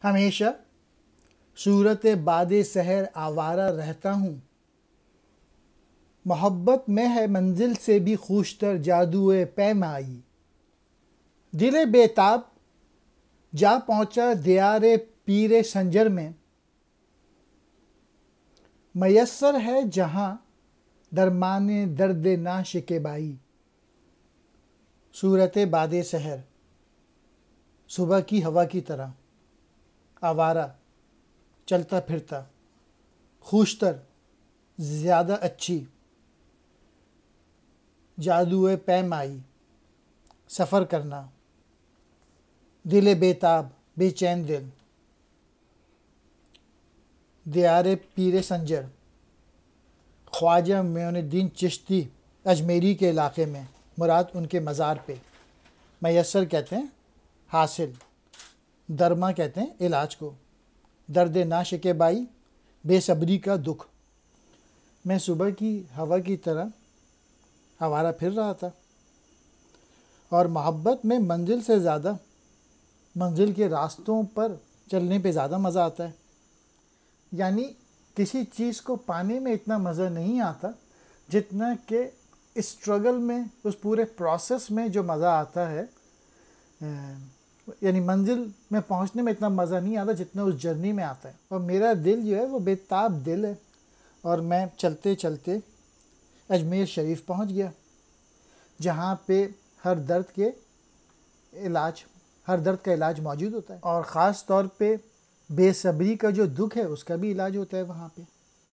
ہمیشہ صورت باد سحر آوارہ رہتا ہوں، محبت میں ہے منزل سے بھی خوشتر جادوئے پیمائی، دل بےتاب جا پہنچا دیار پیر سنجر میں، میسر ہے جہاں درمان درد ناشکبائی۔ صورت باد سحر صبح کی ہوا کی طرح، آوارہ چلتا پھرتا، خوشتر زیادہ اچھی، جادوئے پیمائی سفر کرنا، دل بےتاب بے چین دل، دیار پیر سنجر خواجہ معین الدین چشتی اجمیری کے علاقے میں، مراد ان کے مزار پہ۔ میسر کہتے ہیں حاصل، درما کہتے ہیں علاج کو، درد ناشکبائی بے صبری کا دکھ۔ میں صبح کی ہوا کی طرح آوارہ پھر رہا تھا، اور محبت میں منزل سے زیادہ منزل کے راستوں پر چلنے پہ زیادہ مزہ آتا ہے۔ یعنی کسی چیز کو پانے میں اتنا مزہ نہیں آتا جتنا کہ اسٹرگل میں، اس پورے پروسیس میں جو مزہ آتا ہے، یعنی منزل میں پہنچنے میں اتنا مزہ نہیں آتا جتنا اس جرنی میں آتا ہے۔ اور میرا دل جو ہے وہ بےتاب دل ہے، اور میں چلتے چلتے اجمیر شریف پہنچ گیا، جہاں پہ ہر درد کا علاج موجود ہوتا ہے، اور خاص طور پہ بے صبری کا جو دکھ ہے اس کا بھی علاج ہوتا ہے وہاں پہ۔